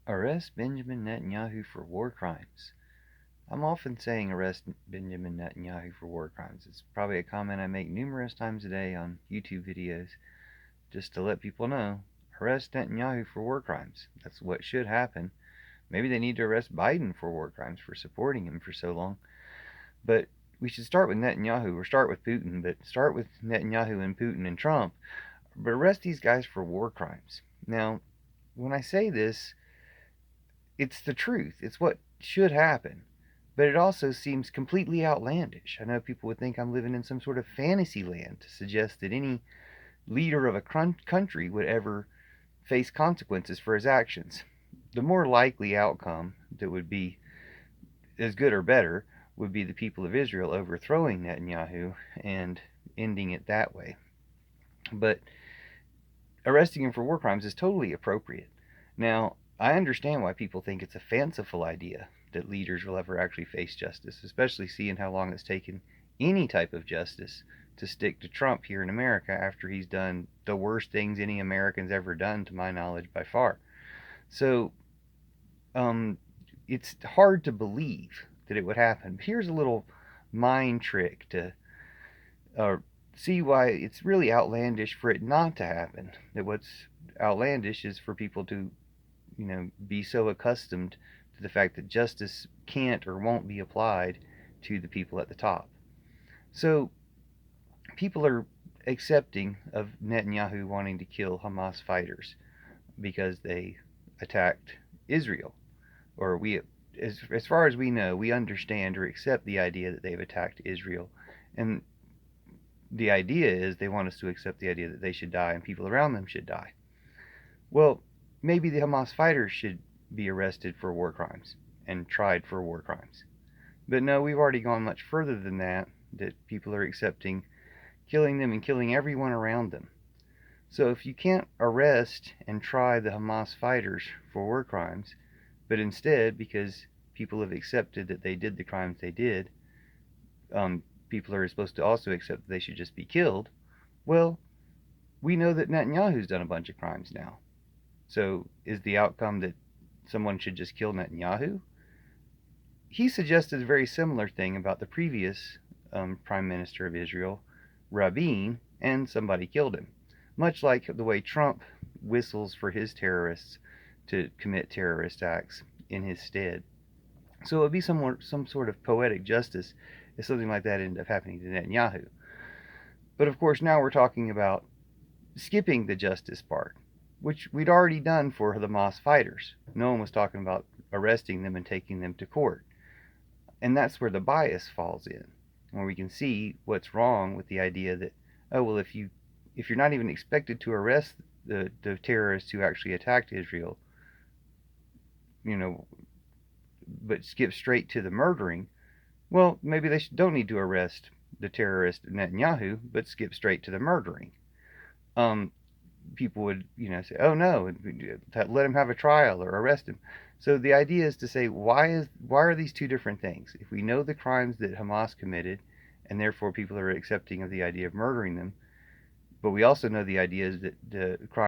Arrest Benjamin Netanyahu for war crimes. I'm often saying arrest Benjamin Netanyahu for war crimes. It's probably a comment I make numerous times a day on YouTube videos just to let people know arrest Netanyahu for war crimes. That's what should happen. Maybe they need to arrest Biden for war crimes for supporting him for so long. But we should start with Netanyahu or start with Putin, but start with Netanyahu and Putin and Trump. But arrest these guys for war crimes. Now, when I say this, it's the truth. It's what should happen. But it also seems completely outlandish. I know people would think I'm living in some sort of fantasy land to suggest that any leader of a country would ever face consequences for his actions. The more likely outcome that would be as good or better would be the people of Israel overthrowing Netanyahu and ending it that way. But arresting him for war crimes is totally appropriate. Now, I understand why people think it's a fanciful idea that leaders will ever actually face justice, especially seeing how long it's taken any type of justice to stick to Trump here in America after he's done the worst things any American's ever done, to my knowledge, by far. So, it's hard to believe that it would happen. But here's a little mind trick to uh, see why it's really outlandish for it not to happen. That what's outlandish is for people to, be so accustomed to the fact that justice can't or won't be applied to the people at the top. So people are accepting of Netanyahu wanting to kill Hamas fighters because they attacked Israel, or as far as we know, we understand or accept the idea that they've attacked Israel, and the idea is they want us to accept the idea that they should die and people around them should die. Well, maybe the Hamas fighters should be arrested for war crimes and tried for war crimes. But no, we've already gone much further than that, that people are accepting killing them and killing everyone around them. So if you can't arrest and try the Hamas fighters for war crimes, but instead, because people have accepted that they did the crimes they did, people are supposed to also accept that they should just be killed, well, we know that Netanyahu's done a bunch of crimes now. So is the outcome that someone should just kill Netanyahu? He suggested a very similar thing about the previous prime minister of Israel, Rabin, and somebody killed him. Much like the way Trump whistles for his terrorists to commit terrorist acts in his stead. So it would be some sort of poetic justice if something like that ended up happening to Netanyahu. But of course, now we're talking about skipping the justice part, which we'd already done for the Hamas fighters. No one was talking about arresting them and taking them to court. And that's where the bias falls in, where we can see what's wrong with the idea that, oh well, if you're not even expected to arrest the terrorists who actually attacked Israel, you know, but skip straight to the murdering, well, maybe they don't need to arrest the terrorist Netanyahu, but skip straight to the murdering. Um, People would, say, "Oh no, let him have a trial or arrest him." So the idea is to say, why are these two different things? If we know the crimes that Hamas committed, and therefore people are accepting of the idea of murdering them, but we also know the idea is that the crime